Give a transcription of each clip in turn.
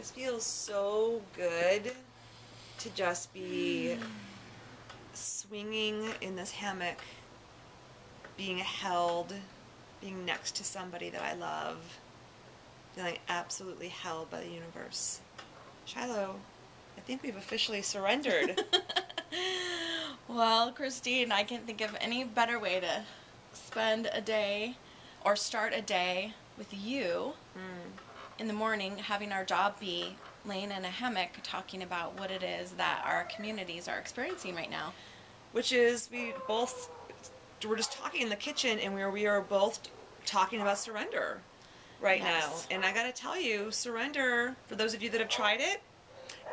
just feels so good to just be swinging in this hammock, being held, being next to somebody that I love, feeling absolutely held by the universe. Shiloh, I think we've officially surrendered. Well, Christine, I can't think of any better way to spend a day or start a day with you in the morning, having our job be laying in a hammock talking about what it is that our communities are experiencing right now. Which is, we're just talking in the kitchen, and we are both talking about surrender right now. And I gotta tell you, surrender, for those of you that have tried it,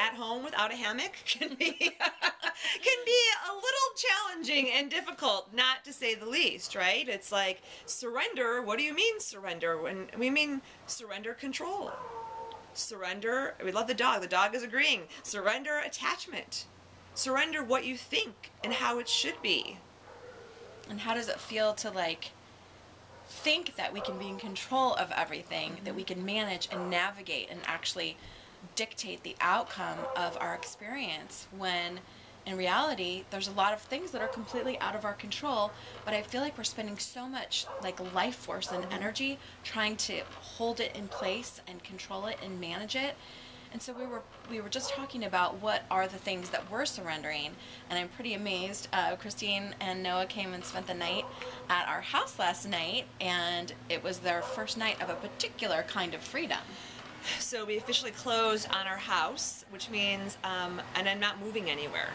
at home without a hammock can be a little challenging and difficult, not to say the least, right? It's like, surrender, what do you mean surrender? When we mean surrender control. Surrender, we love the dog is agreeing. Surrender attachment. Surrender what you think and how it should be. And how does it feel to like think that we can be in control of everything, that we can manage and navigate and actually dictate the outcome of our experience, when in reality there's a lot of things that are completely out of our control, but I feel like we're spending so much like life force and energy trying to hold it in place and control it and manage it. And so we were just talking about what are the things that we're surrendering, and I'm pretty amazed. Christine and Noah came and spent the night at our house last night, and it was their first night of a particular kind of freedom. So we officially closed on our house, which means, and I'm not moving anywhere.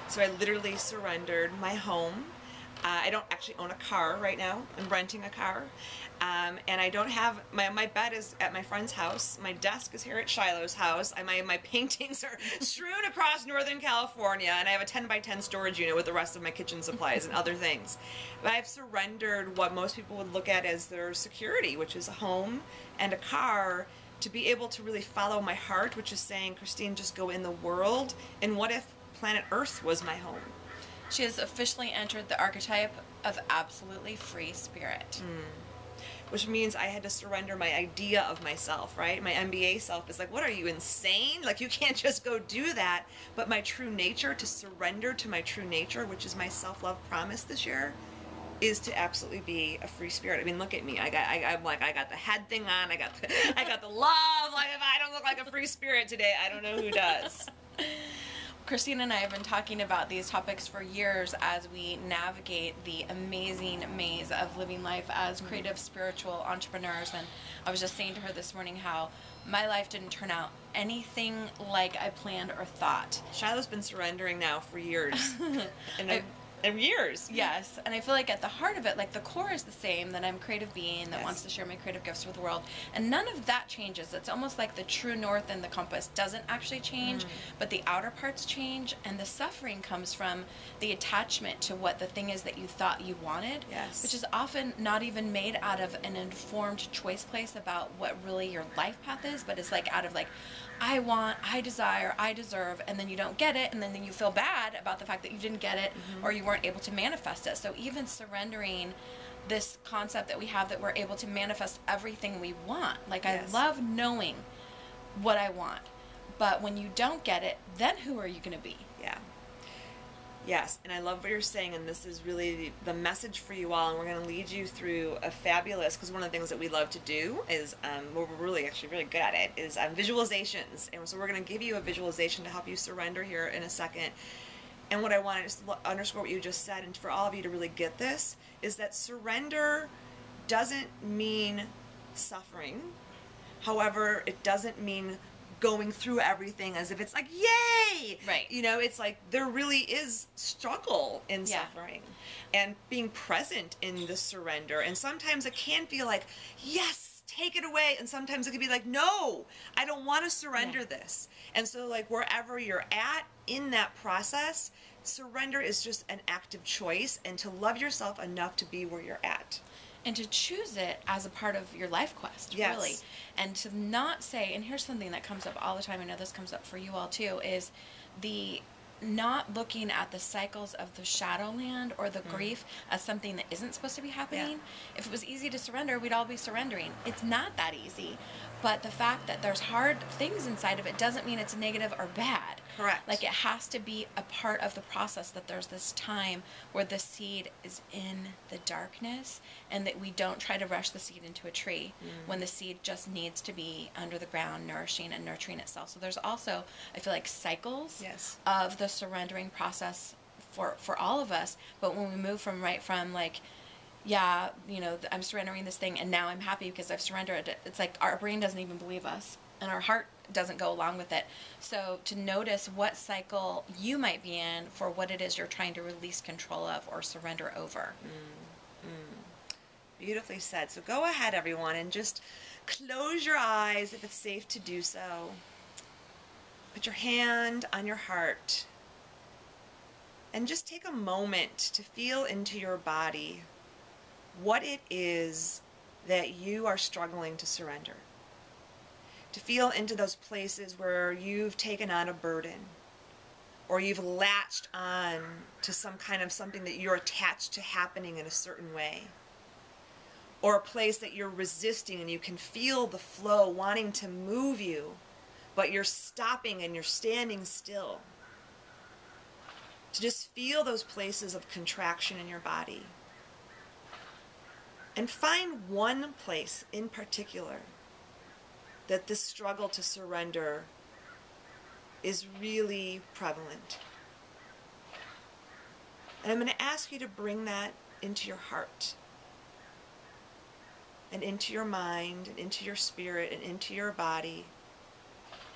So I literally surrendered my home. I don't actually own a car right now. I'm renting a car. And I don't have, my bed is at my friend's house. My desk is here at Shiloh's house. My paintings are strewn across Northern California, and I have a 10 by 10 storage unit with the rest of my kitchen supplies and other things. But I've surrendered what most people would look at as their security, which is a home and a car, to be able to really follow my heart, which is saying, Christine, just go in the world. And what if planet Earth was my home? She has officially entered the archetype of absolutely free spirit. Which means I had to surrender my idea of myself, right? My MBA self is like, what are you, insane? Like, you can't just go do that. But my true nature, to surrender to my true nature, which is my self-love promise this year, is to absolutely be a free spirit. I mean, look at me. I got the head thing on. I got the love. Like, if I don't look like a free spirit today, I don't know who does. Christine and I have been talking about these topics for years as we navigate the amazing maze of living life as creative, spiritual entrepreneurs. And I was just saying to her this morning how my life didn't turn out anything like I planned or thought. Shiloh's been surrendering now for years. And years. Yes, and I feel like at the heart of it, like the core is the same, that I'm a creative being that wants to share my creative gifts with the world, and none of that changes. It's almost like the true north and the compass doesn't actually change, but the outer parts change, and the suffering comes from the attachment to what the thing is that you thought you wanted, which is often not even made out of an informed choice place about what really your life path is, but it's like out of like, I want, I desire, I deserve, and then you don't get it, and then you feel bad about the fact that you didn't get it, or you weren't able to manifest it. So even surrendering this concept that we have that we're able to manifest everything we want. Like, I love knowing what I want, but when you don't get it, then who are you going to be? Yeah. Yes, and I love what you're saying, and this is really the message for you all, and we're going to lead you through a fabulous, because one of the things that we love to do is, we're really good at it, is visualizations. And so we're going to give you a visualization to help you surrender here in a second. And what I want to underscore what you just said, and for all of you to really get this, is that surrender doesn't mean suffering. However, it doesn't mean going through everything as if it's like, yay! Right. You know, it's like there really is struggle in suffering and being present in the surrender. And sometimes it can feel like, yes, take it away. And sometimes it can be like, no, I don't want to surrender this. And so like wherever you're at in that process, surrender is just an active choice, and to love yourself enough to be where you're at. And to choose it as a part of your life quest, really. And to not say, and here's something that comes up all the time, I know this comes up for you all too, is the not looking at the cycles of the shadowland or the grief as something that isn't supposed to be happening. Yeah. If it was easy to surrender, we'd all be surrendering. It's not that easy. But the fact that there's hard things inside of it doesn't mean it's negative or bad. Correct. Like, it has to be a part of the process, that there's this time where the seed is in the darkness, and that we don't try to rush the seed into a tree when the seed just needs to be under the ground, nourishing and nurturing itself. So there's also, I feel like, cycles Yes. of the surrendering process for all of us. But when we move from like, yeah, you know, I'm surrendering this thing and now I'm happy because I've surrendered it, it's like our brain doesn't even believe us and our heart doesn't go along with it. So to notice what cycle you might be in for what it is you're trying to release control of or surrender over. Beautifully said. So go ahead, everyone, and just close your eyes if it's safe to do so. Put your hand on your heart and just take a moment to feel into your body what it is that you are struggling to surrender. To feel into those places where you've taken on a burden, or you've latched on to some kind of something that you're attached to happening in a certain way, or a place that you're resisting and you can feel the flow wanting to move you, but you're stopping and you're standing still. To just feel those places of contraction in your body. And find one place in particular that this struggle to surrender is really prevalent. And I'm going to ask you to bring that into your heart, and into your mind, and into your spirit, and into your body,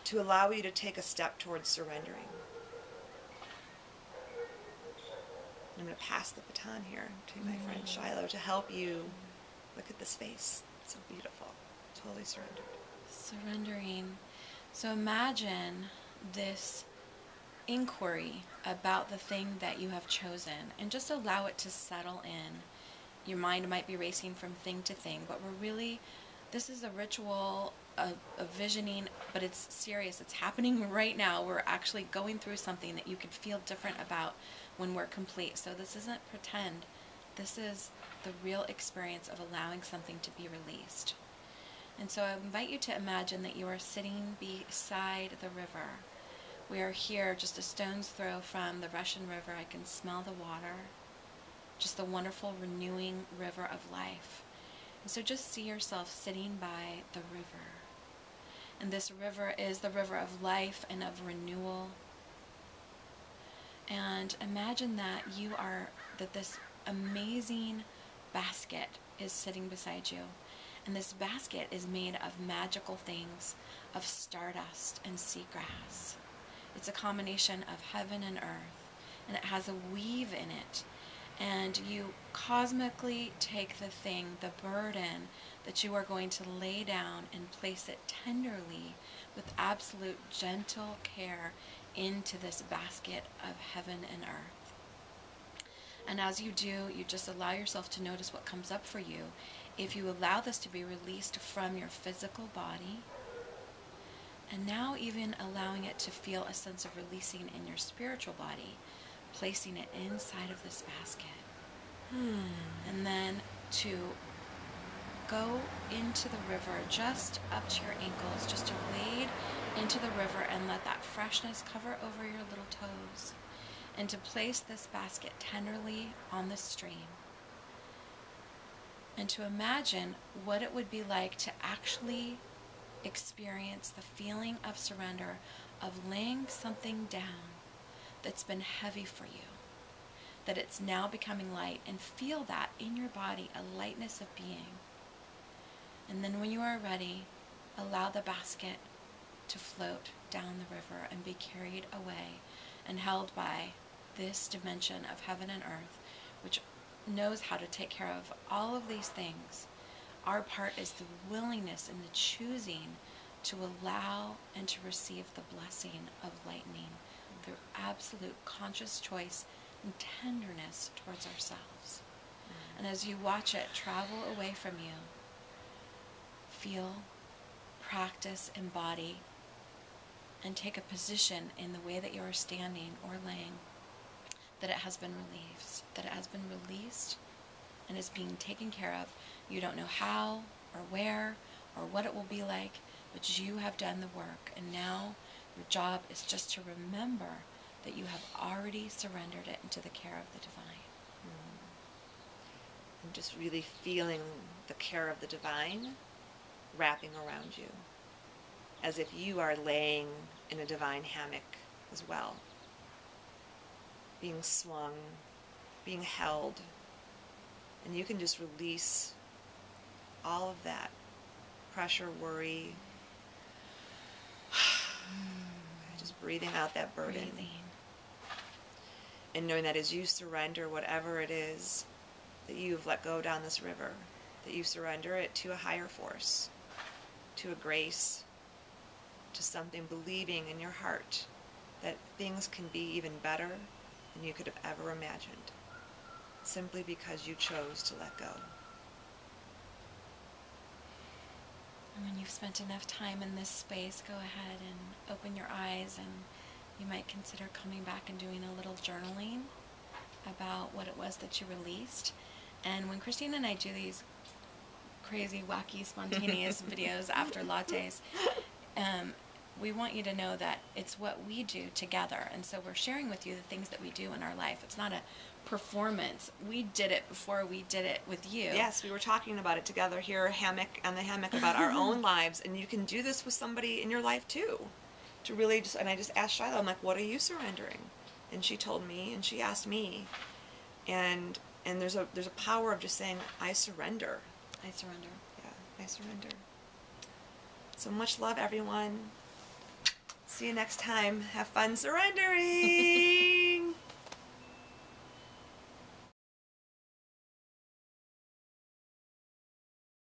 to allow you to take a step towards surrendering. I'm going to pass the baton here to my friend Shiloh to help you look at this face. It's so beautiful. Totally surrendered. Surrendering. So imagine this inquiry about the thing that you have chosen, and just allow it to settle in. Your mind might be racing from thing to thing, but this is a ritual of visioning, but it's serious. It's happening right now. We're actually going through something that you could feel different about when we're complete. So this isn't pretend. This is the real experience of allowing something to be released. And so I invite you to imagine that you are sitting beside the river. We are here just a stone's throw from the Russian River. I can smell the water, just the wonderful renewing river of life. And so just see yourself sitting by the river. And this river is the river of life and of renewal. And imagine that this amazing basket is sitting beside you. And this basket is made of magical things, of stardust and seagrass. It's a combination of heaven and earth, and it has a weave in it. And you cosmically take the thing, the burden that you are going to lay down, and place it tenderly with absolute gentle care into this basket of heaven and earth. And as you do, you just allow yourself to notice what comes up for you. If you allow this to be released from your physical body, and now even allowing it to feel a sense of releasing in your spiritual body, placing it inside of this basket. And then to go into the river just up to your ankles, just to wade into the river and let that freshness cover over your little toes, and to place this basket tenderly on the stream, and to imagine what it would be like to actually experience the feeling of surrender, of laying something down that's been heavy for you, that it's now becoming light, and feel that in your body, a lightness of being. And then when you are ready, allow the basket to float down the river and be carried away and held by this dimension of heaven and earth, which knows how to take care of all of these things. Our part is the willingness and the choosing to allow and to receive the blessing of lightning through absolute conscious choice and tenderness towards ourselves. And as you watch it travel away from you, feel, practice, embody, and take a position in the way that you are standing or laying, that it has been released, and is being taken care of. You don't know how or where or what it will be like, but you have done the work, and now your job is just to remember that you have already surrendered it into the care of the divine. And just really feeling the care of the divine wrapping around you, as if you are laying in a divine hammock as well, being swung, being held, and you can just release all of that pressure, worry, just breathing out that burden. And knowing that as you surrender whatever it is that you've let go down this river, that you surrender it to a higher force, to a grace, to something, believing in your heart that things can be even better than you could have ever imagined, simply because you chose to let go. And when you've spent enough time in this space, go ahead and open your eyes, and you might consider coming back and doing a little journaling about what it was that you released. And when Christine and I do these crazy, wacky, spontaneous videos after lattes, we want you to know that it's what we do together. And so we're sharing with you the things that we do in our life. It's not a performance. We did it before we did it with you. Yes, we were talking about it together here, on the hammock, about our own lives. And you can do this with somebody in your life too. To really just, and I just asked Shiloh, I'm like, what are you surrendering? And she told me, and she asked me. And there's a power of just saying, I surrender. I surrender. Yeah, I surrender. So much love, everyone. See you next time. Have fun surrendering.